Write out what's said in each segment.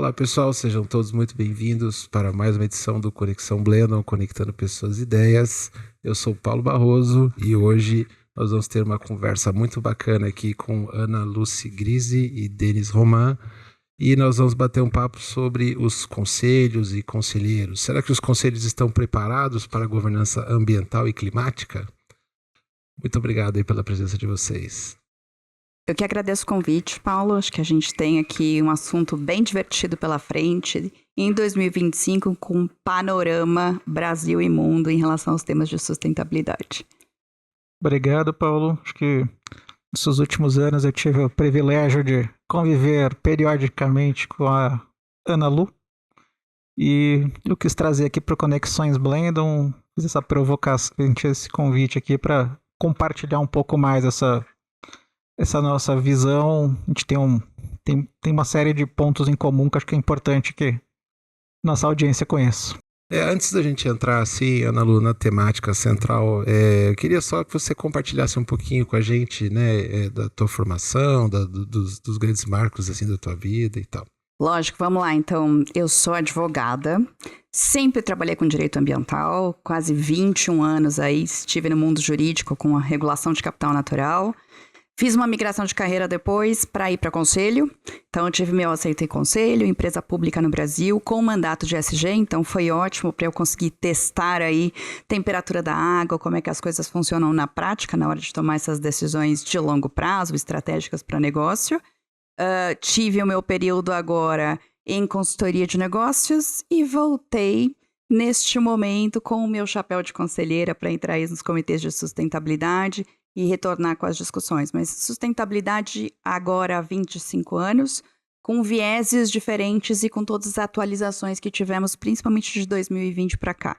Olá pessoal, sejam todos muito bem-vindos para mais uma edição do Conexão Blendon, conectando pessoas e ideias. Eu sou o Paulo Barroso e hoje nós vamos ter uma conversa muito bacana aqui com Ana Lucy Grise e Denis Roman. E nós vamos bater um papo sobre os conselhos e conselheiros. Será que os conselhos estão preparados para a governança ambiental e climática? Muito obrigado aí pela presença de vocês. Eu que agradeço o convite, Paulo. Acho que a gente tem aqui um assunto bem divertido pela frente em 2025 com um panorama Brasil e mundo em relação aos temas de sustentabilidade. Obrigado, Paulo. Acho que nesses últimos anos eu tive o privilégio de conviver periodicamente com a Ana Lu e eu quis trazer aqui para o Conexões Blendon, fiz essa provocação, esse convite aqui para compartilhar um pouco mais essa nossa visão. A gente tem uma série de pontos em comum que acho que é importante que nossa audiência conheça. Antes da gente entrar assim, Ana Lu, na temática central, eu queria só que você compartilhasse um pouquinho com a gente, né, da tua formação, dos grandes marcos assim da tua vida e tal. Lógico, vamos lá. Então, eu sou advogada, sempre trabalhei com direito ambiental, quase 21 anos aí estive no mundo jurídico com a regulação de capital natural. Fiz uma migração de carreira depois para ir para conselho. Então, eu tive meu assento em conselho, empresa pública no Brasil, com mandato de SG. Então, foi ótimo para eu conseguir testar aí temperatura da água, como é que as coisas funcionam na prática, na hora de tomar essas decisões de longo prazo, estratégicas para negócio. Tive o meu período agora em consultoria de negócios e voltei neste momento com o meu chapéu de conselheira para entrar aí nos comitês de sustentabilidade e retornar com as discussões. Mas sustentabilidade agora há 25 anos, com vieses diferentes e com todas as atualizações que tivemos, principalmente de 2020 para cá.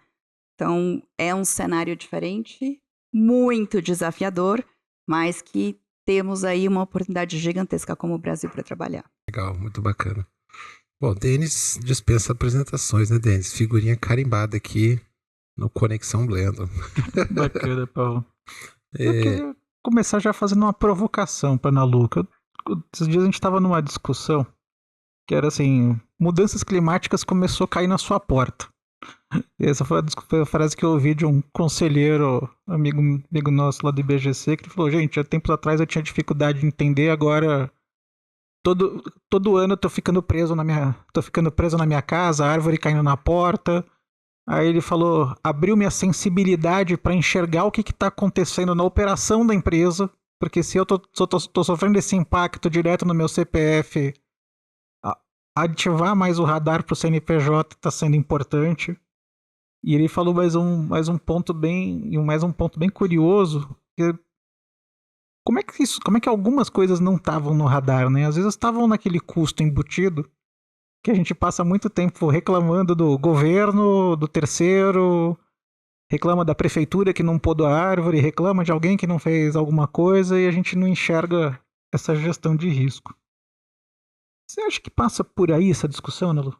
Então, é um cenário diferente, muito desafiador, mas que temos aí uma oportunidade gigantesca como o Brasil para trabalhar. Legal, muito bacana. Bom, Denis dispensa apresentações, né, Denis? Figurinha carimbada aqui no Conexão Blendon. Bacana, Paulo. Eu queria começar já fazendo uma provocação para a Ana Lu. Esses dias a gente estava numa discussão que era assim, mudanças climáticas começou a cair na sua porta. E essa foi a frase que eu ouvi de um conselheiro, amigo nosso lá do IBGC, que ele falou, gente, há tempos atrás eu tinha dificuldade de entender, agora todo ano eu tô ficando preso na minha casa, a árvore caindo na porta. Aí ele falou, abriu minha sensibilidade para enxergar o que está acontecendo na operação da empresa, porque se eu tô sofrendo esse impacto direto no meu CPF, ativar mais o radar para o CNPJ está sendo importante. E ele falou mais um ponto bem curioso, que como é que algumas coisas não estavam no radar, né? Às vezes estavam naquele custo embutido, que a gente passa muito tempo reclamando do governo, do terceiro, reclama da prefeitura que não podou a árvore, reclama de alguém que não fez alguma coisa e a gente não enxerga essa gestão de risco. Você acha que passa por aí essa discussão, Ana Lu?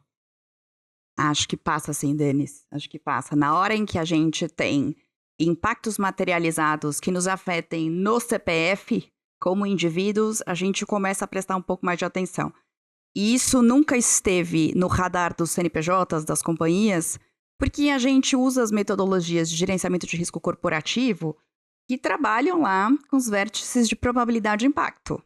Acho que passa sim, Denis. Acho que passa. Na hora em que a gente tem impactos materializados que nos afetem no CPF, como indivíduos, a gente começa a prestar um pouco mais de atenção. E isso nunca esteve no radar dos CNPJs, das companhias, porque a gente usa as metodologias de gerenciamento de risco corporativo que trabalham lá com os vértices de probabilidade de impacto,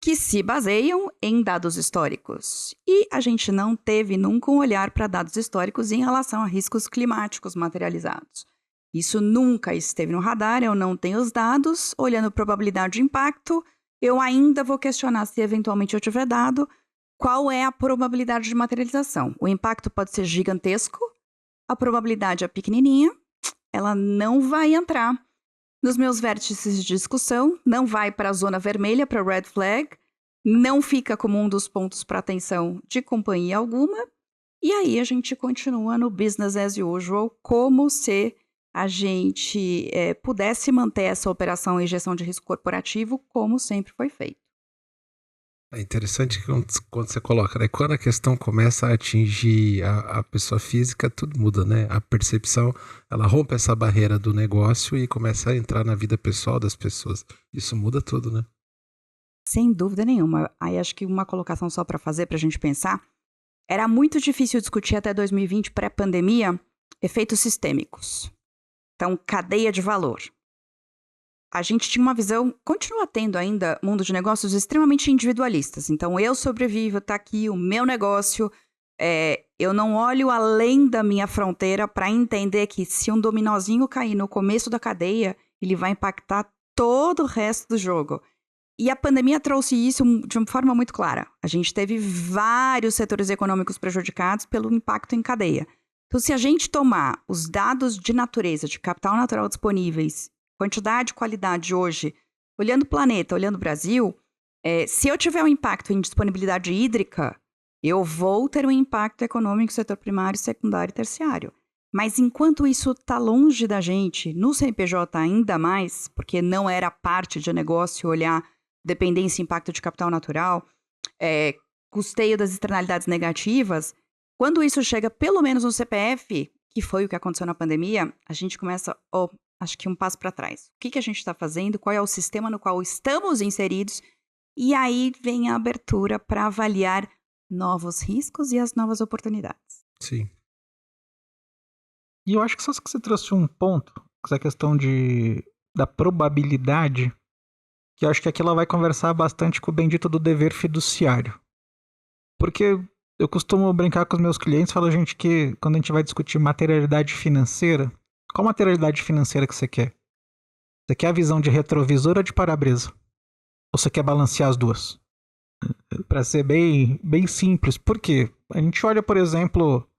que se baseiam em dados históricos. E a gente não teve nunca um olhar para dados históricos em relação a riscos climáticos materializados. Isso nunca esteve no radar, eu não tenho os dados, olhando probabilidade de impacto, eu ainda vou questionar se eventualmente eu tiver dado, qual é a probabilidade de materialização? O impacto pode ser gigantesco, a probabilidade é pequenininha, ela não vai entrar nos meus vértices de discussão, não vai para a zona vermelha, para red flag, não fica como um dos pontos para atenção de companhia alguma, e aí a gente continua no business as usual, como se a gente pudesse manter essa operação e gestão de risco corporativo como sempre foi feito. É interessante que quando você coloca, né? Quando a questão começa a atingir a pessoa física, tudo muda, né? A percepção, ela rompe essa barreira do negócio e começa a entrar na vida pessoal das pessoas. Isso muda tudo, né? Sem dúvida nenhuma. Aí acho que uma colocação só para fazer, para a gente pensar. era muito difícil discutir até 2020, pré-pandemia, efeitos sistêmicos. Então, cadeia de valor. A gente tinha uma visão, continua tendo ainda, mundo de negócios extremamente individualistas. Então, eu sobrevivo, tá aqui o meu negócio. Eu não olho além da minha fronteira para entender que se um dominozinho cair no começo da cadeia, ele vai impactar todo o resto do jogo. E a pandemia trouxe isso de uma forma muito clara. A gente teve vários setores econômicos prejudicados pelo impacto em cadeia. Então, se a gente tomar os dados de natureza, de capital natural disponíveis, quantidade e qualidade hoje, olhando o planeta, olhando o Brasil, se eu tiver um impacto em disponibilidade hídrica, eu vou ter um impacto econômico no setor primário, secundário e terciário. Mas enquanto isso está longe da gente, no CNPJ ainda mais, porque não era parte de negócio olhar dependência e impacto de capital natural, custeio das externalidades negativas, quando isso chega pelo menos no CPF, que foi o que aconteceu na pandemia, a gente começa, acho que um passo para trás. O que a gente está fazendo? Qual é o sistema no qual estamos inseridos? E aí vem a abertura para avaliar novos riscos e as novas oportunidades. Sim. E eu acho que só que você trouxe um ponto, essa questão da probabilidade, que eu acho que aqui ela vai conversar bastante com o bendito do dever fiduciário. Porque eu costumo brincar com os meus clientes, falo, gente, que quando a gente vai discutir materialidade financeira, qual materialidade financeira que você quer? Você quer a visão de retrovisor ou de para-brisa? Ou você quer balancear as duas? Para ser bem, bem simples. Por quê? A gente olha, por exemplo,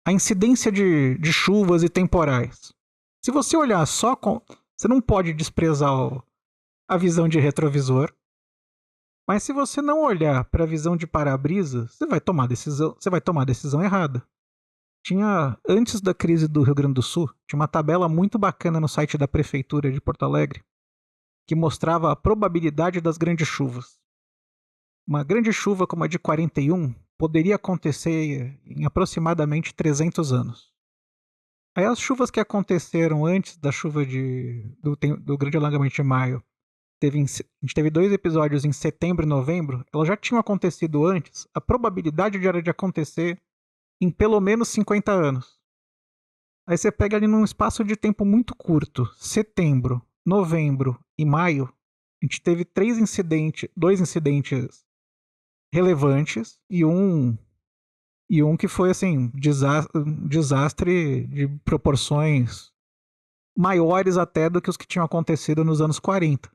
a incidência de chuvas e temporais. Se você olhar só você não pode desprezar a visão de retrovisor. Mas se você não olhar para a visão de para-brisa, você vai tomar a decisão errada. Antes da crise do Rio Grande do Sul, tinha uma tabela muito bacana no site da Prefeitura de Porto Alegre que mostrava a probabilidade das grandes chuvas. Uma grande chuva como a de 41 poderia acontecer em aproximadamente 300 anos. Aí as chuvas que aconteceram antes da chuva do Grande Alagamento de Maio, a gente teve 2 episódios em setembro e novembro, elas já tinham acontecido antes, a probabilidade era de acontecer em pelo menos 50 anos. Aí você pega ali num espaço de tempo muito curto, setembro, novembro e maio, a gente teve 2 incidentes relevantes e um que foi assim, desastre de proporções maiores até do que os que tinham acontecido nos anos 40.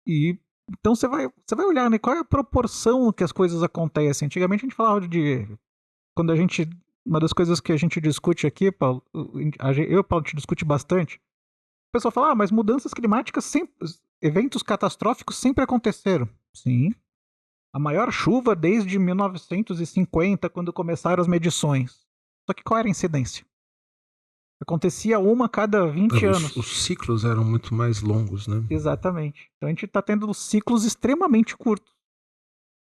E então você vai olhar, né, qual é a proporção que as coisas acontecem. Antigamente a gente falava uma das coisas que a gente discute aqui, Paulo, eu e o Paulo, a gente discute bastante. O pessoal fala, mas mudanças climáticas eventos catastróficos sempre aconteceram. Sim. A maior chuva desde 1950, quando começaram as medições. Só que qual era a incidência? Acontecia uma a cada 20 anos. Os ciclos eram muito mais longos, né? Exatamente. Então a gente está tendo ciclos extremamente curtos.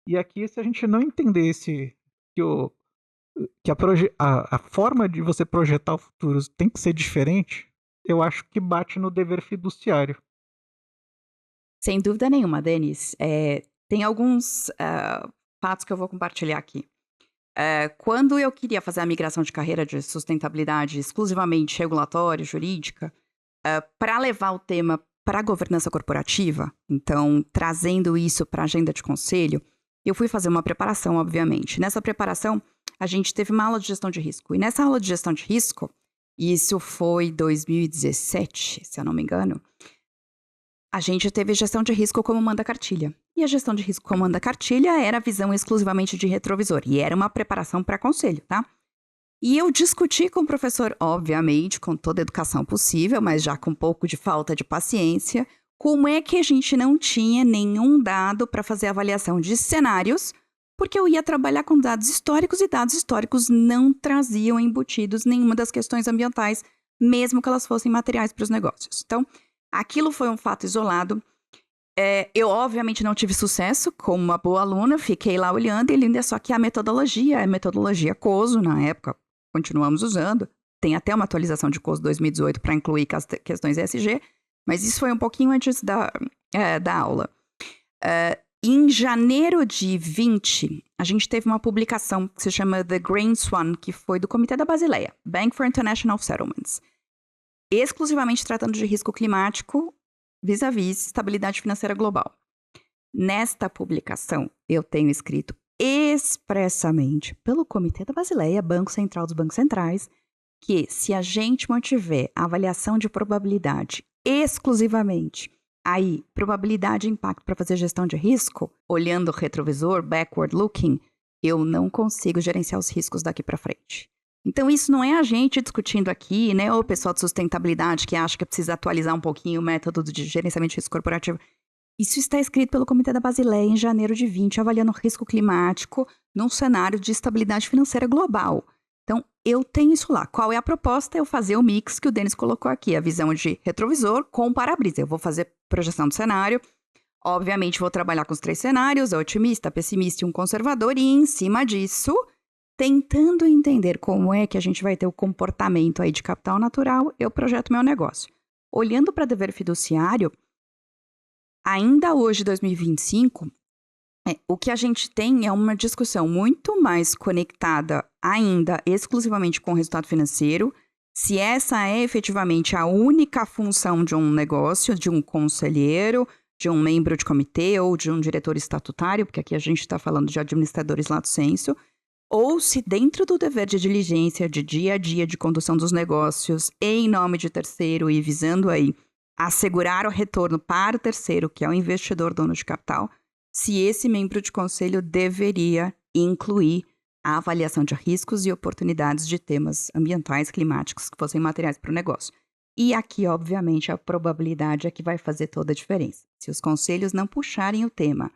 E aqui, se a gente não entender que a forma de você projetar o futuro tem que ser diferente, eu acho que bate no dever fiduciário. Sem dúvida nenhuma, Denis. Tem alguns fatos que eu vou compartilhar aqui. Quando eu queria fazer a migração de carreira de sustentabilidade exclusivamente regulatória, jurídica, para levar o tema para a governança corporativa, então trazendo isso para a agenda de conselho, eu fui fazer uma preparação, obviamente. Nessa preparação, a gente teve uma aula de gestão de risco. E nessa aula de gestão de risco, isso foi 2017, se eu não me engano, a gente teve gestão de risco como manda cartilha. E a gestão de risco como manda cartilha era a visão exclusivamente de retrovisor. E era uma preparação para conselho, tá? E eu discuti com o professor, obviamente, com toda a educação possível, mas já com um pouco de falta de paciência, como é que a gente não tinha nenhum dado para fazer avaliação de cenários, porque eu ia trabalhar com dados históricos e dados históricos não traziam embutidos nenhuma das questões ambientais, mesmo que elas fossem materiais para os negócios. Então, aquilo foi um fato isolado. Eu, obviamente, não tive sucesso como uma boa aluna, fiquei lá olhando e ainda só que a metodologia COSO, na época, continuamos usando. Tem até uma atualização de COSO 2018 para incluir questões ESG, mas isso foi um pouquinho antes da aula. Em janeiro de 20, a gente teve uma publicação que se chama The Green Swan, que foi do Comitê da Basileia, Bank for International Settlements, exclusivamente tratando de risco climático vis-à-vis estabilidade financeira global. Nesta publicação, eu tenho escrito expressamente pelo Comitê da Basileia, Banco Central dos Bancos Centrais, que se a gente mantiver a avaliação de probabilidade exclusivamente, aí, probabilidade e impacto para fazer gestão de risco, olhando o retrovisor, backward looking, eu não consigo gerenciar os riscos daqui para frente. Então, isso não é a gente discutindo aqui, né, ou o pessoal de sustentabilidade que acha que precisa atualizar um pouquinho o método de gerenciamento de risco corporativo. Isso está escrito pelo Comitê da Basileia em janeiro de 20, avaliando o risco climático num cenário de estabilidade financeira global. Então, eu tenho isso lá. Qual é a proposta? Eu fazer o mix que o Denis colocou aqui, a visão de retrovisor com para-brisa. Eu vou fazer projeção do cenário. Obviamente, vou trabalhar com os 3 cenários, otimista, pessimista e um conservador. E, em cima disso, tentando entender como é que a gente vai ter o comportamento aí de capital natural, eu projeto meu negócio. Olhando para dever fiduciário, ainda hoje, 2025, o que a gente tem é uma discussão muito mais conectada ainda exclusivamente com o resultado financeiro, se essa é efetivamente a única função de um negócio, de um conselheiro, de um membro de comitê ou de um diretor estatutário, porque aqui a gente está falando de administradores lato sensu, ou se dentro do dever de diligência, de dia a dia, de condução dos negócios, em nome de terceiro e visando aí assegurar o retorno para o terceiro, que é o investidor dono de capital, se esse membro de conselho deveria incluir a avaliação de riscos e oportunidades de temas ambientais, climáticos, que fossem materiais para o negócio. E aqui, obviamente, a probabilidade é que vai fazer toda a diferença. Se os conselhos não puxarem o tema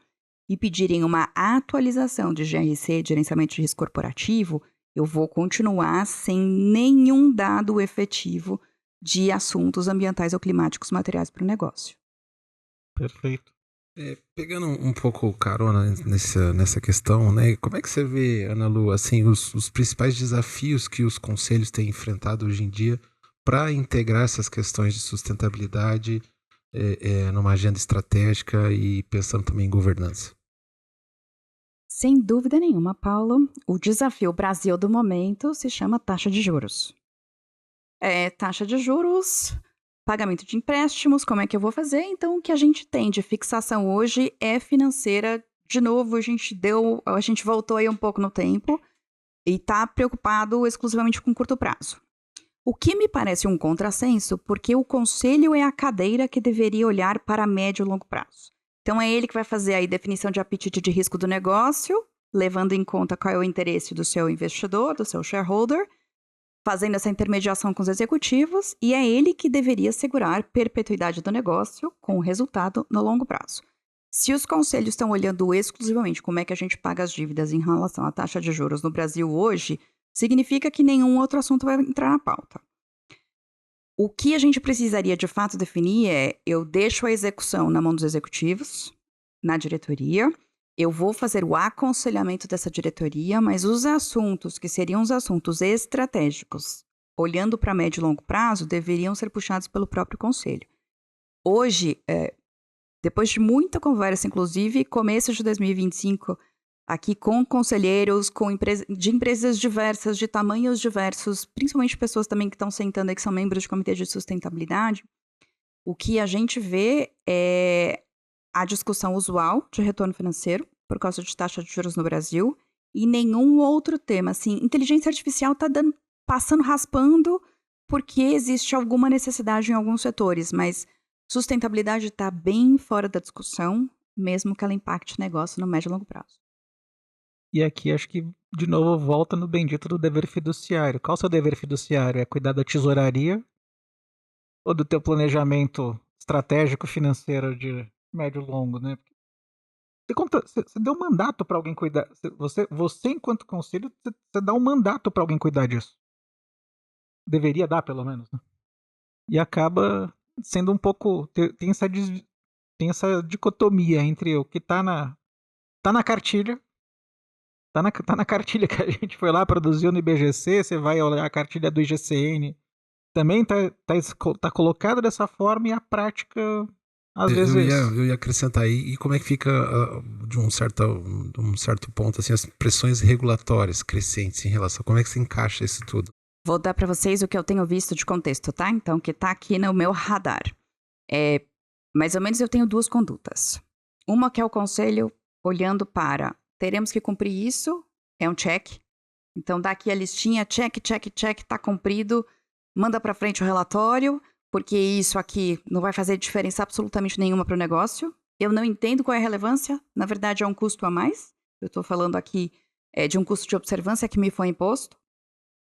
e pedirem uma atualização de GRC, de gerenciamento de risco corporativo, eu vou continuar sem nenhum dado efetivo de assuntos ambientais ou climáticos materiais para o negócio. Perfeito. Pegando um pouco carona nessa questão, né? Como é que você vê, Ana Lu, assim, os principais desafios que os conselhos têm enfrentado hoje em dia para integrar essas questões de sustentabilidade numa agenda estratégica e pensando também em governança? Sem dúvida nenhuma, Paulo, o desafio Brasil do momento se chama taxa de juros. Taxa de juros, pagamento de empréstimos, como é que eu vou fazer? Então, o que a gente tem de fixação hoje é financeira. De novo, a gente voltou aí um pouco no tempo e está preocupado exclusivamente com curto prazo. O que me parece um contrassenso, porque o conselho é a cadeira que deveria olhar para médio e longo prazo. Então, é ele que vai fazer aí definição de apetite de risco do negócio, levando em conta qual é o interesse do seu investidor, do seu shareholder, fazendo essa intermediação com os executivos, e é ele que deveria assegurar perpetuidade do negócio com o resultado no longo prazo. Se os conselhos estão olhando exclusivamente como é que a gente paga as dívidas em relação à taxa de juros no Brasil hoje, significa que nenhum outro assunto vai entrar na pauta. O que a gente precisaria de fato definir é: eu deixo a execução na mão dos executivos, na diretoria, eu vou fazer o aconselhamento dessa diretoria, mas os assuntos que seriam os assuntos estratégicos, olhando para médio e longo prazo, deveriam ser puxados pelo próprio conselho. Hoje, depois de muita conversa, inclusive, começo de 2025, aqui com conselheiros, de empresas diversas, de tamanhos diversos, principalmente pessoas também que estão sentando aí, que são membros de comitê de sustentabilidade, o que a gente vê é a discussão usual de retorno financeiro por causa de taxa de juros no Brasil e nenhum outro tema. Assim, inteligência artificial está passando, raspando, porque existe alguma necessidade em alguns setores, mas sustentabilidade está bem fora da discussão, mesmo que ela impacte o negócio no médio e longo prazo. E aqui acho que, de novo, volta no bendito do dever fiduciário. Qual o seu dever fiduciário? É cuidar da tesouraria ou do teuplanejamento estratégico financeiro de médio e longo, né? Você deu um mandato para alguém cuidar. Você, enquanto conselho, você dá um mandato para alguém cuidar disso. Deveria dar, pelo menos, né? E acaba sendo um pouco... Tem essa dicotomia entre o que tá na cartilha. Tá na cartilha que a gente foi lá, produziu no IBGC, você vai olhar a cartilha do IGCN. Também tá colocado dessa forma, e a prática Às Eu vezes. eu ia acrescentar aí, e como é que fica de um certo ponto, assim, as pressões regulatórias crescentes em relação, como é que se encaixa isso tudo? Vou dar para vocês o que eu tenho visto de contexto, tá? Então, que tá aqui no meu radar. É, mais ou menos eu tenho duas condutas. Uma que é o conselho olhando para, teremos que cumprir isso, é um check. Então, dá aqui a listinha, check, check, check, tá cumprido, manda para frente o relatório, porque isso aqui não vai fazer diferença absolutamente nenhuma para o negócio. Eu não entendo qual é a relevância, na verdade é um custo a mais. Eu estou falando aqui de um custo de observância que me foi imposto.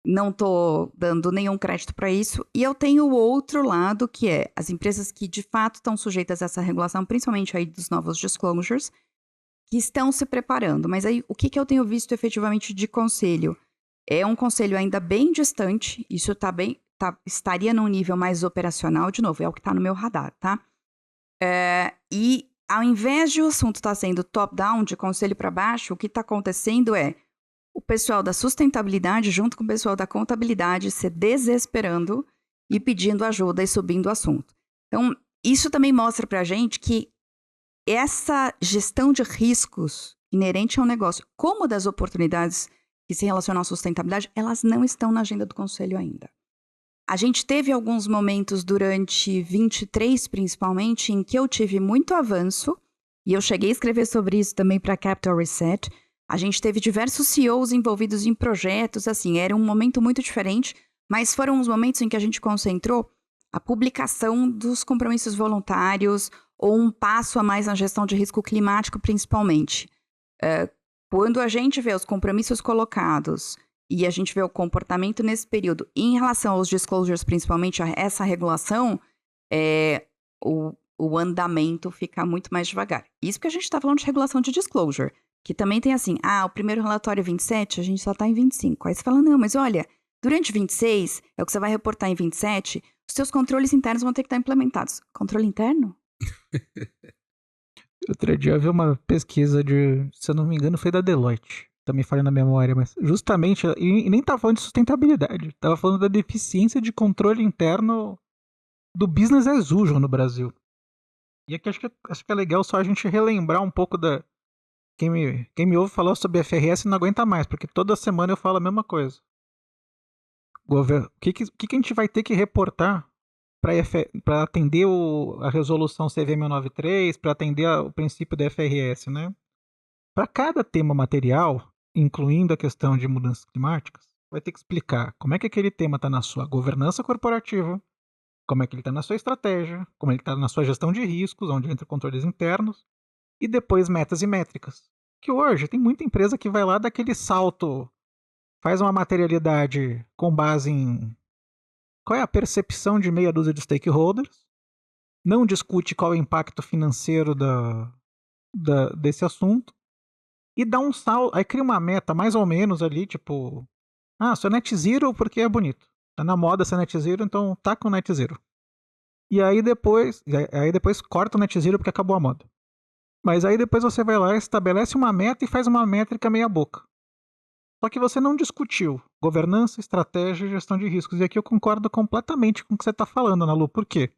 Não estou dando nenhum crédito para isso. E eu tenho o outro lado, que é as empresas que de fato estão sujeitas a essa regulação, principalmente aí dos novos disclosures, que estão se preparando. Mas aí, o que eu tenho visto efetivamente de conselho? É um conselho ainda bem distante, isso estaria num nível mais operacional, de novo, é o que está no meu radar, tá? E ao invés de o assunto estar sendo top-down, de conselho para baixo, o que está acontecendo é o pessoal da sustentabilidade, junto com o pessoal da contabilidade, se desesperando e pedindo ajuda e subindo o assunto. Então, isso também mostra para a gente que essa gestão de riscos inerente ao negócio, como das oportunidades que se relacionam à sustentabilidade, elas não estão na agenda do Conselho ainda. A gente teve alguns momentos durante 23, principalmente, em que eu tive muito avanço, e eu cheguei a escrever sobre isso também para Capital Reset. A gente teve diversos CEOs envolvidos em projetos, assim, era um momento muito diferente, mas foram os momentos em que a gente concentrou a publicação dos compromissos voluntários ou um passo a mais na gestão de risco climático, principalmente. Quando a gente vê os compromissos colocados e a gente vê o comportamento nesse período em relação aos disclosures, principalmente a essa regulação, o andamento fica muito mais devagar. Isso porque a gente está falando de regulação de disclosure, que também tem assim, o primeiro relatório é 27, a gente só está em 25. Aí você fala, não, mas olha, durante 26, é o que você vai reportar em 27, os seus controles internos vão ter que estar implementados. Controle interno? Outro dia eu vi uma pesquisa se eu não me engano, foi da Deloitte. Tá me falhando na memória, mas justamente, e nem tava falando de sustentabilidade, tava falando da deficiência de controle interno do business as usual no Brasil. E aqui acho que é legal só a gente relembrar um pouco da... Quem me ouve falar sobre FRS não aguenta mais, porque toda semana eu falo a mesma coisa. O que a gente vai ter que reportar para atender a resolução CV693, para atender o princípio da FRS, né? Para cada tema material, incluindo a questão de mudanças climáticas, vai ter que explicar como é que aquele tema está na sua governança corporativa, como é que ele está na sua estratégia, como ele está na sua gestão de riscos, onde entra controles internos, e depois metas e métricas. Que hoje tem muita empresa que vai lá dar aquele salto, faz uma materialidade com base em qual é a percepção de meia dúzia de stakeholders, não discute qual é o impacto financeiro desse assunto, e dá um salto, aí cria uma meta mais ou menos ali, tipo, sou net zero porque é bonito. Tá na moda ser net zero, então tá com net zero. E aí depois corta o net zero porque acabou a moda. Mas aí depois você vai lá, estabelece uma meta e faz uma métrica meia boca. Só que você não discutiu governança, estratégia e gestão de riscos. E aqui eu concordo completamente com o que você está falando, Ana Lu. Por quê?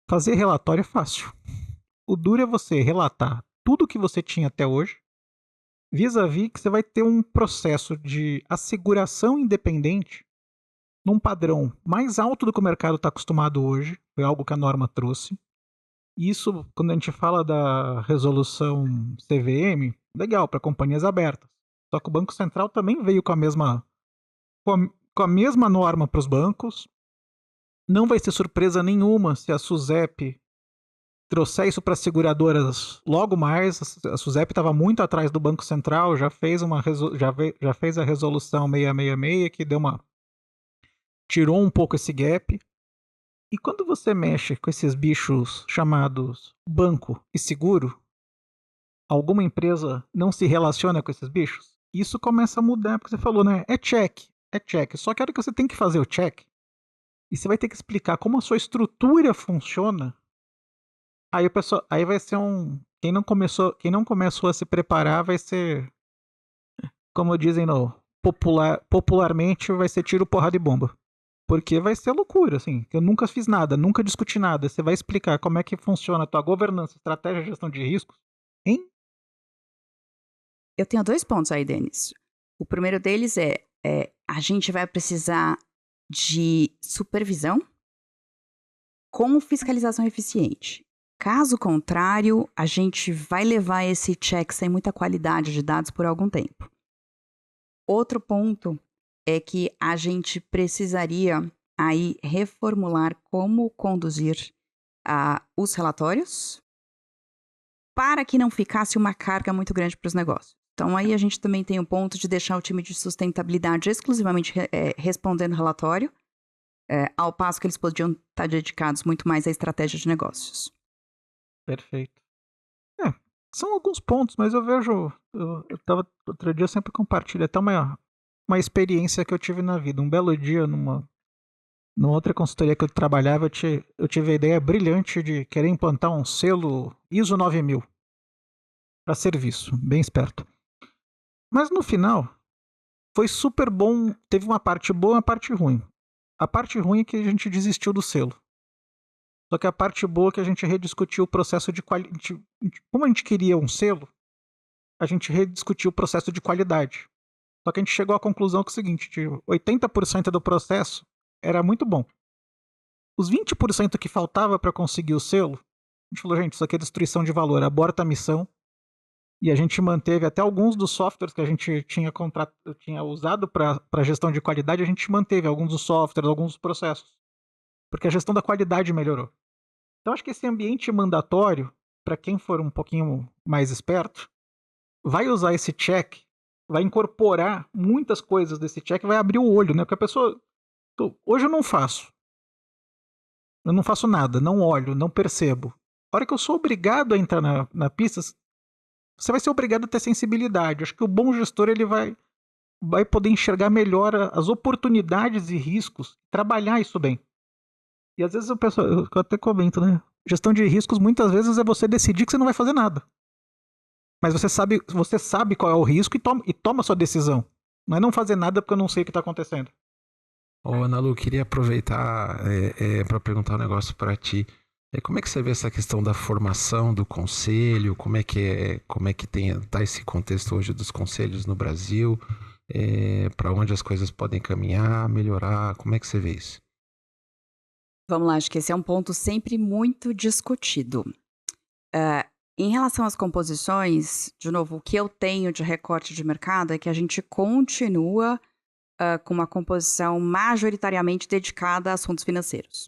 Fazer relatório é fácil. O duro é você relatar tudo que você tinha até hoje, vis-à-vis que você vai ter um processo de asseguração independente num padrão mais alto do que o mercado está acostumado hoje. Foi algo que a norma trouxe. Isso, quando a gente fala da resolução CVM, legal, para companhias abertas. Só que o Banco Central também veio com a mesma norma para os bancos. Não vai ser surpresa nenhuma se a SUSEP trouxer isso para as seguradoras logo mais. A SUSEP estava muito atrás do Banco Central, já fez a resolução 666, que tirou um pouco esse gap. E quando você mexe com esses bichos chamados banco e seguro, alguma empresa não se relaciona com esses bichos? Isso começa a mudar, porque você falou, né? É check. Só que a hora que você tem que fazer o check, e você vai ter que explicar como a sua estrutura funciona, aí vai ser quem não começou a se preparar vai ser, como dizem popularmente, vai ser tiro, porrada e bomba. Porque vai ser loucura, assim. Eu nunca fiz nada, nunca discuti nada. Você vai explicar como é que funciona a tua governança, estratégia de gestão de riscos, hein? Eu tenho 2 pontos aí, Denis. O primeiro deles é a gente vai precisar de supervisão com fiscalização eficiente. Caso contrário, a gente vai levar esse check sem muita qualidade de dados por algum tempo. Outro ponto é que a gente precisaria aí reformular como conduzir os relatórios para que não ficasse uma carga muito grande para os negócios. Então aí a gente também tem o ponto de deixar o time de sustentabilidade exclusivamente respondendo relatório, ao passo que eles podiam estar dedicados muito mais à estratégia de negócios. Perfeito. São alguns pontos, mas eu vejo... Eu tava outro dia, eu sempre compartilho até uma experiência que eu tive na vida. Um belo dia, numa outra consultoria que eu trabalhava, eu tive a ideia brilhante de querer implantar um selo ISO 9000 para serviço. Bem esperto. Mas no final, foi super bom. Teve uma parte boa e uma parte ruim. A parte ruim é que a gente desistiu do selo. Só que a parte boa é que a gente rediscutiu o processo de qualidade. Como a gente queria um selo, a gente rediscutiu o processo de qualidade. Só que a gente chegou à conclusão que é o seguinte, de 80% do processo era muito bom. Os 20% que faltava para conseguir o selo, a gente falou, gente, isso aqui é destruição de valor, aborta a missão. E a gente manteve até alguns dos softwares que a gente tinha usado para gestão de qualidade, a gente manteve alguns dos softwares, alguns dos processos. Porque a gestão da qualidade melhorou. Então acho que esse ambiente mandatório, para quem for um pouquinho mais esperto, vai usar esse check, vai incorporar muitas coisas desse check, vai abrir o olho, né? Porque a pessoa... Hoje eu não faço. Eu não faço nada, não olho, não percebo. A hora que eu sou obrigado a entrar na pista, você vai ser obrigado a ter sensibilidade. Acho que o bom gestor ele vai poder enxergar melhor as oportunidades e riscos, trabalhar isso bem. E às vezes eu até comento, né? Gestão de riscos muitas vezes é você decidir que você não vai fazer nada. Mas você sabe qual é o risco e toma a sua decisão. Não é não fazer nada porque eu não sei o que está acontecendo. Ô, Ana Lu, queria aproveitar para perguntar um negócio para ti. Como é que você vê essa questão da formação do conselho? Como é que tá esse contexto hoje dos conselhos no Brasil? Para onde as coisas podem caminhar, melhorar? Como é que você vê isso? Vamos lá, acho que esse é um ponto sempre muito discutido. Em relação às composições, de novo, o que eu tenho de recorte de mercado é que a gente continua com uma composição majoritariamente dedicada a assuntos financeiros.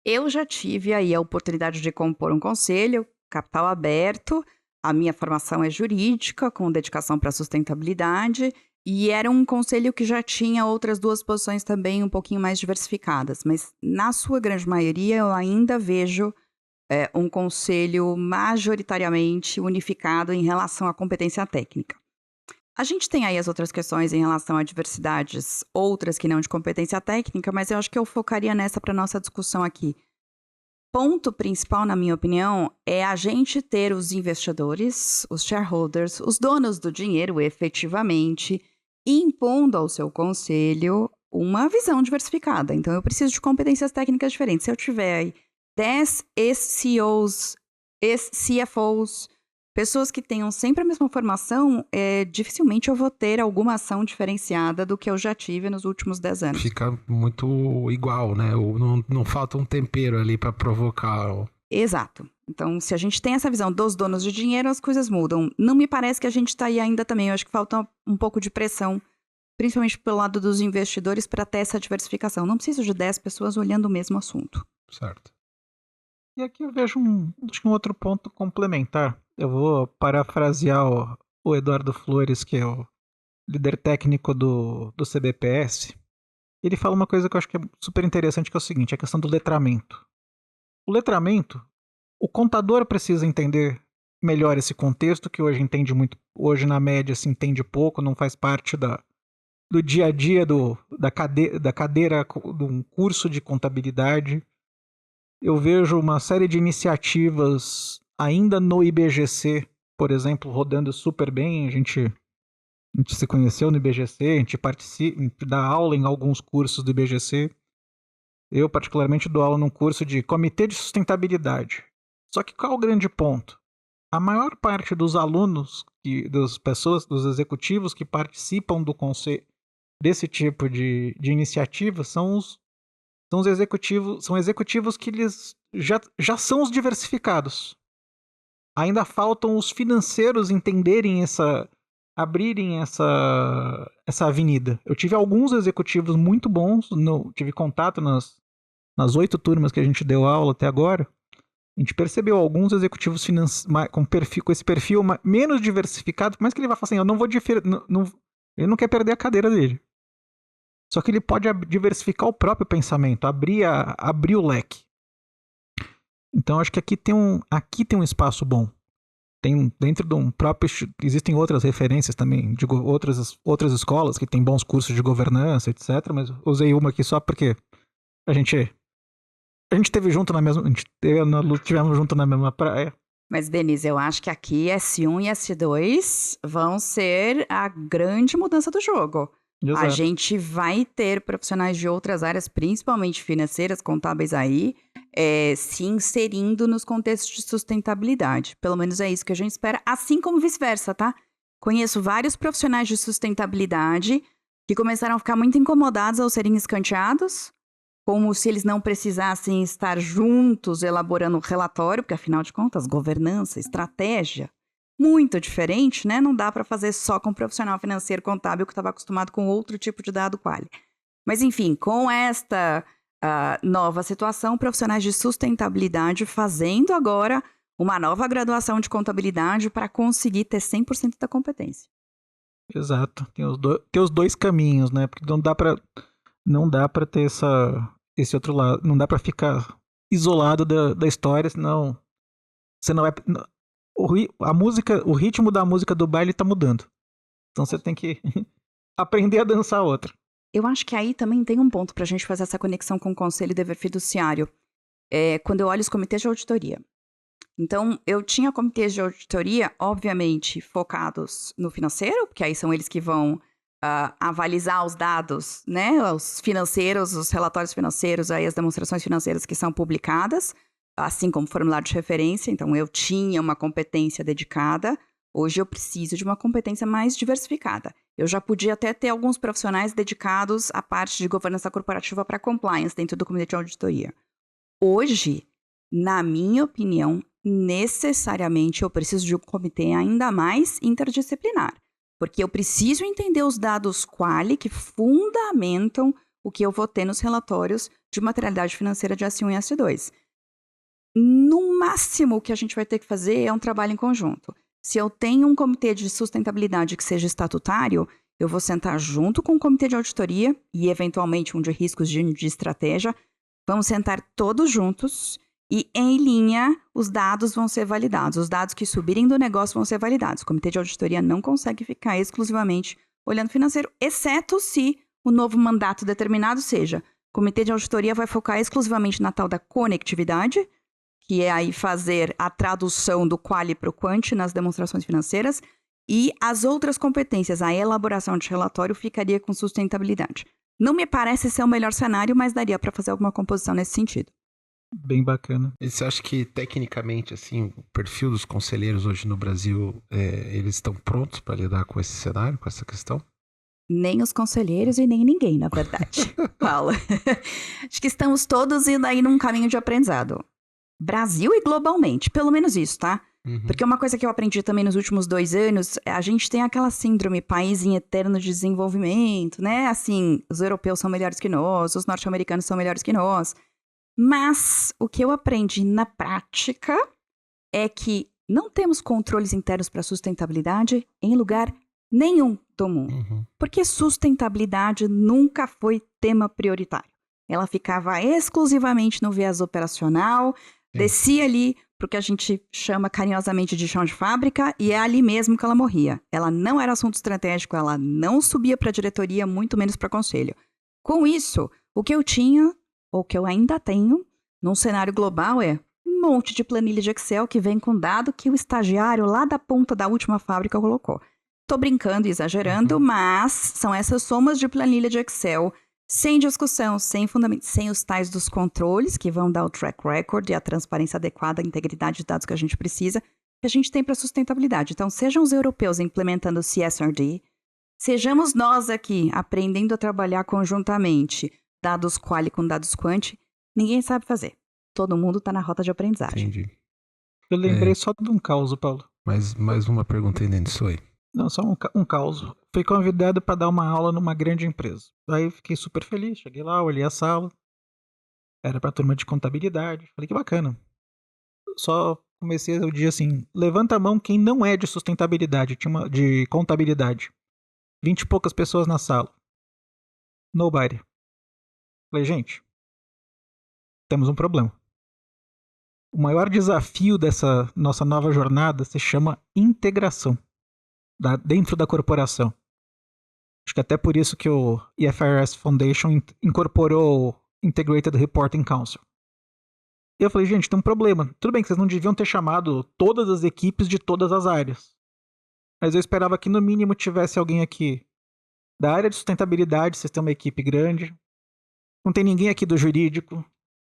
Eu já tive aí a oportunidade de compor um conselho, capital aberto, a minha formação é jurídica, com dedicação para sustentabilidade, e era um conselho que já tinha outras 2 posições também um pouquinho mais diversificadas, mas na sua grande maioria eu ainda vejo um conselho majoritariamente unificado em relação à competência técnica. A gente tem aí as outras questões em relação a diversidades, outras que não de competência técnica, mas eu acho que eu focaria nessa para nossa discussão aqui. Ponto principal, na minha opinião, é a gente ter os investidores, os shareholders, os donos do dinheiro efetivamente, impondo ao seu conselho uma visão diversificada. Então, eu preciso de competências técnicas diferentes. Se eu tiver aí 10 ex-CEOs, ex-CFOs, pessoas que tenham sempre a mesma formação, dificilmente eu vou ter alguma ação diferenciada do que eu já tive nos últimos 10 anos. Fica muito igual, né? Não falta um tempero ali para provocar. Exato. Então, se a gente tem essa visão dos donos de dinheiro, as coisas mudam. Não me parece que a gente está aí ainda também. Eu acho que falta um pouco de pressão, principalmente pelo lado dos investidores, para ter essa diversificação. Não preciso de 10 pessoas olhando o mesmo assunto. Certo. E aqui eu vejo um outro ponto complementar. Eu vou parafrasear o Eduardo Flores, que é o líder técnico do CBPS. Ele fala uma coisa que eu acho que é super interessante, que é o seguinte, a questão do letramento. O letramento, o contador precisa entender melhor esse contexto, que hoje entende muito, hoje na média se entende pouco, não faz parte do dia a dia da cadeira de um curso de contabilidade. Eu vejo uma série de iniciativas ainda no IBGC, por exemplo, rodando super bem. A gente se conheceu no IBGC, a gente dá aula em alguns cursos do IBGC. Eu, particularmente, dou aula num curso de Comitê de Sustentabilidade. Só que qual é o grande ponto? A maior parte dos alunos, dos executivos que participam do conselho desse tipo de iniciativa são os executivos que eles já são os diversificados. Ainda faltam os financeiros entenderem abrirem essa avenida. Eu tive alguns executivos muito bons, tive contato nas 8 turmas que a gente deu aula até agora. A gente percebeu alguns executivos com esse perfil menos diversificado, mas que ele vai falar assim, eu não vou ele não quer perder a cadeira dele. Só que ele pode diversificar o próprio pensamento, abrir o leque. Então acho que aqui tem um espaço bom. Tem dentro de um próprio... Existem outras referências também, de outras escolas que têm bons cursos de governança, etc. Mas usei uma aqui só porque a gente esteve junto tivemos junto na mesma praia. Mas, Denise, eu acho que aqui S1 e S2 vão ser a grande mudança do jogo. Exato. A gente vai ter profissionais de outras áreas, principalmente financeiras, contábeis aí, se inserindo nos contextos de sustentabilidade. Pelo menos é isso que a gente espera, assim como vice-versa, tá? Conheço vários profissionais de sustentabilidade que começaram a ficar muito incomodados ao serem escanteados, como se eles não precisassem estar juntos elaborando um relatório, porque afinal de contas, governança, estratégia, muito diferente, né? Não dá para fazer só com um profissional financeiro contábil que estava acostumado com outro tipo de dado quali. Mas enfim, com esta nova situação, profissionais de sustentabilidade fazendo agora uma nova graduação de contabilidade para conseguir ter 100% da competência. Exato. Tem os dois caminhos, né? Porque não dá para ter esse outro lado. Não dá para ficar isolado da história, senão você não vai... O ritmo da música do baile tá mudando. Então você tem que aprender a dançar outra. Eu acho que aí também tem um ponto para a gente fazer essa conexão com o conselho e dever fiduciário. Quando eu olho os comitês de auditoria. Então, eu tinha comitês de auditoria, obviamente, focados no financeiro, porque aí são eles que vão avalizar os dados, né? Os financeiros, os relatórios financeiros, aí as demonstrações financeiras que são publicadas, assim como formulário de referência. Então, eu tinha uma competência dedicada. Hoje, eu preciso de uma competência mais diversificada. Eu já podia até ter alguns profissionais dedicados à parte de governança corporativa para compliance dentro do comitê de auditoria. Hoje, na minha opinião, necessariamente eu preciso de um comitê ainda mais interdisciplinar. Porque eu preciso entender os dados quali que fundamentam o que eu vou ter nos relatórios de materialidade financeira de S1 e S2. No máximo, o que a gente vai ter que fazer é um trabalho em conjunto. Se eu tenho um comitê de sustentabilidade que seja estatutário, eu vou sentar junto com o comitê de auditoria e, eventualmente, um de riscos de estratégia. Vamos sentar todos juntos e, em linha, os dados vão ser validados. Os dados que subirem do negócio vão ser validados. O comitê de auditoria não consegue ficar exclusivamente olhando financeiro, exceto se o novo mandato determinado seja: o comitê de auditoria vai focar exclusivamente na tal da conectividade, que é aí fazer a tradução do quali para o quant nas demonstrações financeiras, e as outras competências, a elaboração de relatório, ficaria com sustentabilidade. Não me parece ser o melhor cenário, mas daria para fazer alguma composição nesse sentido. Bem bacana. E você acha que, tecnicamente, assim, o perfil dos conselheiros hoje no Brasil, eles estão prontos para lidar com esse cenário, com essa questão? Nem os conselheiros e nem ninguém, na verdade. Paulo. Acho que estamos todos indo aí num caminho de aprendizado. Brasil e globalmente, pelo menos isso, tá? Uhum. Porque uma coisa que eu aprendi também nos últimos 2 anos, a gente tem aquela síndrome país em eterno desenvolvimento, né? Assim, os europeus são melhores que nós, os norte-americanos são melhores que nós. Mas o que eu aprendi na prática é que não temos controles internos para sustentabilidade em lugar nenhum do mundo. Uhum. Porque sustentabilidade nunca foi tema prioritário. Ela ficava exclusivamente no viés operacional, descia ali para o que a gente chama carinhosamente de chão de fábrica, e é ali mesmo que ela morria. Ela não era assunto estratégico, ela não subia para a diretoria, muito menos para o conselho. Com isso, o que eu tinha, ou que eu ainda tenho, num cenário global é um monte de planilha de Excel que vem com dado que o estagiário lá da ponta da última fábrica colocou. Tô brincando e exagerando, mas são essas somas de planilha de Excel Sem discussão, sem fundamento, sem os tais dos controles que vão dar o track record e a transparência adequada, a integridade de dados que a gente precisa, que a gente tem para sustentabilidade. Então, sejam os europeus implementando o CSRD, sejamos nós aqui aprendendo a trabalhar conjuntamente, dados quali com dados quant, ninguém sabe fazer. Todo mundo está na rota de aprendizagem. Entendi. Eu lembrei só de um caos, Paulo. Mas mais uma pergunta aí, Denis, foi. Não, só um caos. Fui convidado para dar uma aula numa grande empresa. Aí fiquei super feliz. Cheguei lá, olhei a sala. Era para turma de contabilidade. Falei, que bacana. Só comecei o dia assim, levanta a mão quem não é de sustentabilidade, de contabilidade. 20 e poucas pessoas na sala. Nobody. Falei, gente, temos um problema. O maior desafio dessa nossa nova jornada se chama integração dentro da corporação. Acho que até por isso que o IFRS Foundation incorporou o Integrated Reporting Council. E eu falei, gente, tem um problema. Tudo bem que vocês não deviam ter chamado todas as equipes de todas as áreas. Mas eu esperava que no mínimo tivesse alguém aqui da área de sustentabilidade, vocês têm uma equipe grande. Não tem ninguém aqui do jurídico.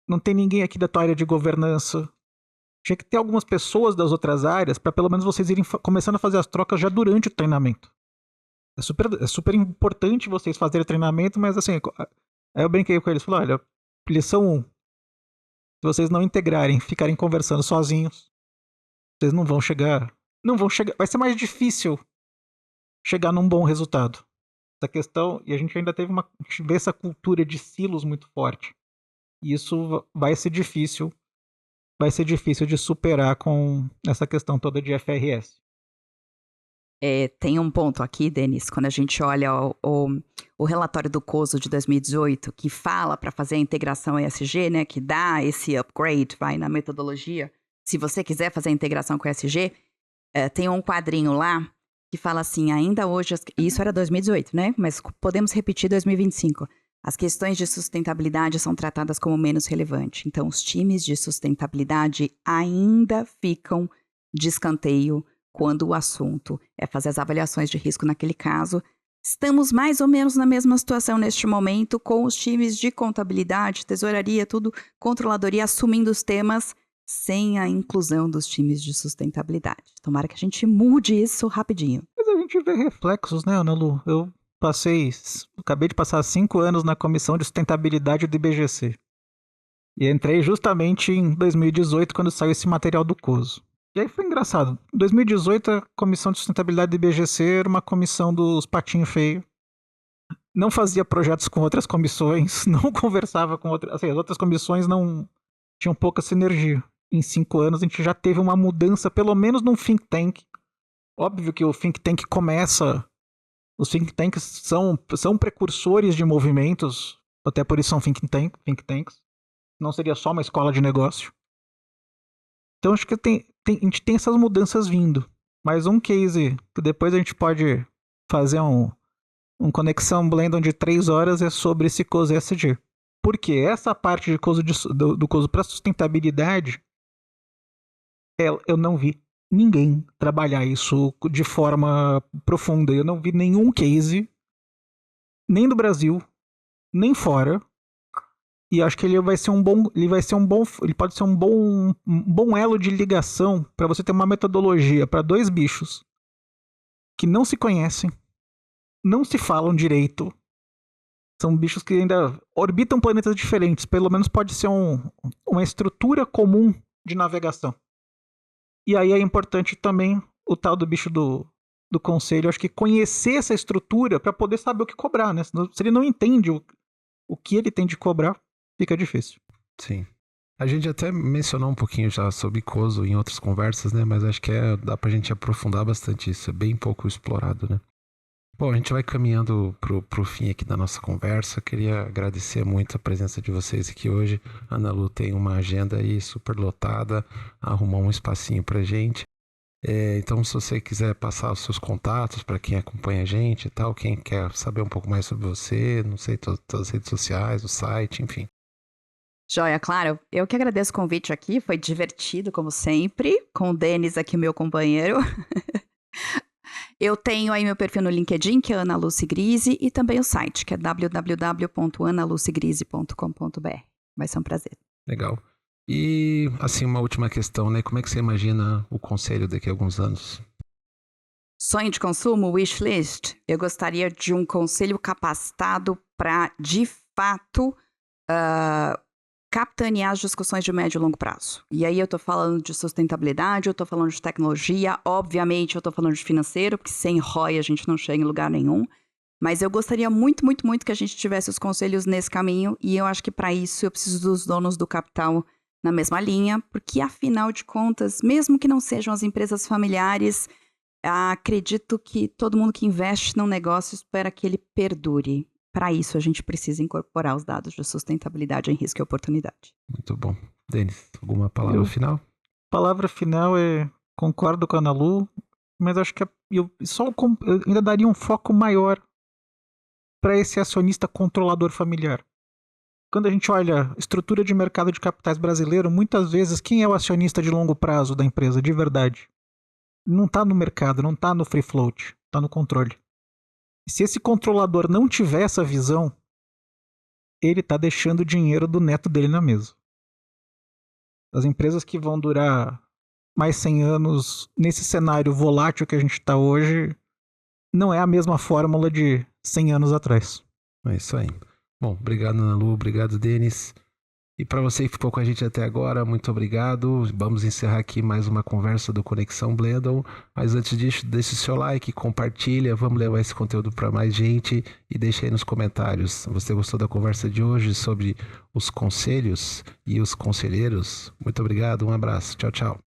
Não tem ninguém aqui da tua área de governança. Tinha que ter algumas pessoas das outras áreas para pelo menos vocês irem começando a fazer as trocas já durante o treinamento. É super importante vocês fazerem treinamento, mas assim, aí eu brinquei com eles, falei, olha, lição 1, se vocês não integrarem, ficarem conversando sozinhos, vocês não vão chegar, vai ser mais difícil chegar num bom resultado. Essa questão, e a gente ainda vê essa cultura de silos muito forte. E isso vai ser difícil de superar com essa questão toda de FRS. Tem um ponto aqui, Denis, quando a gente olha o relatório do COSO de 2018, que fala para fazer a integração ESG, né, que dá esse upgrade, vai na metodologia. Se você quiser fazer a integração com ESG, tem um quadrinho lá que fala assim, ainda hoje, isso era 2018, né, mas podemos repetir 2025. As questões de sustentabilidade são tratadas como menos relevantes. Então, os times de sustentabilidade ainda ficam de escanteio quando o assunto é fazer as avaliações de risco naquele caso. Estamos mais ou menos na mesma situação neste momento, com os times de contabilidade, tesouraria, tudo, controladoria, assumindo os temas sem a inclusão dos times de sustentabilidade. Tomara que a gente mude isso rapidinho. Mas a gente vê reflexos, né, Ana Lu? Eu acabei de passar 5 anos na comissão de sustentabilidade do IBGC. E entrei justamente em 2018, quando saiu esse material do COSO. E aí foi engraçado. Em 2018, a comissão de sustentabilidade do IBGC era uma comissão dos patinhos feios. Não fazia projetos com outras comissões, não conversava com outras... Assim, as outras comissões não tinham pouca sinergia. Em 5 anos, a gente já teve uma mudança, pelo menos num think tank. Óbvio que o think tank começa... Os think tanks são precursores de movimentos, até por isso são think tanks. Não seria só uma escola de negócio. Então acho que a gente tem essas mudanças vindo. Mas um case que depois a gente pode fazer um conexão Blendon de 3 horas é sobre esse COSO ESG. Porque essa parte de do COSO para sustentabilidade, eu não vi ninguém trabalhar isso de forma profunda. Eu não vi nenhum case, nem do Brasil, nem fora. E acho que ele pode ser um bom elo de ligação para você ter uma metodologia para 2 bichos que não se conhecem, não se falam direito. São bichos que ainda orbitam planetas diferentes. Pelo menos pode ser uma estrutura comum de navegação. E aí é importante também o tal do bicho do conselho, acho que conhecer essa estrutura para poder saber o que cobrar, né? Se ele não entende o que ele tem de cobrar, fica difícil. Sim. A gente até mencionou um pouquinho já sobre COSO em outras conversas, né? Mas acho que dá pra gente aprofundar bastante isso, é bem pouco explorado, né? Bom, a gente vai caminhando pro fim aqui da nossa conversa. Queria agradecer muito a presença de vocês aqui hoje. A Ana Lu tem uma agenda aí super lotada, arrumar um espacinho pra gente. Então, se você quiser passar os seus contatos para quem acompanha a gente e tal, quem quer saber um pouco mais sobre você, não sei, todas as redes sociais, o site, enfim. Joia, claro. Eu que agradeço o convite aqui, foi divertido, como sempre, com o Denis aqui, meu companheiro. Eu tenho aí meu perfil no LinkedIn, que é Ana Lúcia Grise, e também o site, que é www.analucigrise.com.br. Vai ser um prazer. Legal. E, assim, uma última questão, né? Como é que você imagina o conselho daqui a alguns anos? Sonho de consumo, wishlist. Eu gostaria de um conselho capacitado para, de fato, capitanear as discussões de médio e longo prazo. E aí eu tô falando de sustentabilidade, eu tô falando de tecnologia, obviamente eu tô falando de financeiro, porque sem ROI a gente não chega em lugar nenhum. Mas eu gostaria muito, muito, muito que a gente tivesse os conselhos nesse caminho, e eu acho que para isso eu preciso dos donos do capital na mesma linha, porque afinal de contas, mesmo que não sejam as empresas familiares, acredito que todo mundo que investe num negócio espera que ele perdure. Para isso, a gente precisa incorporar os dados de sustentabilidade em risco e oportunidade. Muito bom. Denis, alguma palavra final? Palavra final é: concordo com a Ana Lu, mas acho que eu ainda daria um foco maior para esse acionista controlador familiar. Quando a gente olha a estrutura de mercado de capitais brasileiro, muitas vezes quem é o acionista de longo prazo da empresa, de verdade? Não está no mercado, não está no free float, está no controle. E se esse controlador não tiver essa visão, ele está deixando o dinheiro do neto dele na mesa. As empresas que vão durar mais 100 anos nesse cenário volátil que a gente está hoje, não é a mesma fórmula de 100 anos atrás. É isso aí. Bom, obrigado, Ana Lu, obrigado, Denis. E para você que ficou com a gente até agora, muito obrigado. Vamos encerrar aqui mais uma conversa do Conexão Blendon. Mas antes disso, deixe o seu like, compartilha, vamos levar esse conteúdo para mais gente e deixa aí nos comentários. Você gostou da conversa de hoje sobre os conselhos e os conselheiros? Muito obrigado, um abraço, tchau, tchau.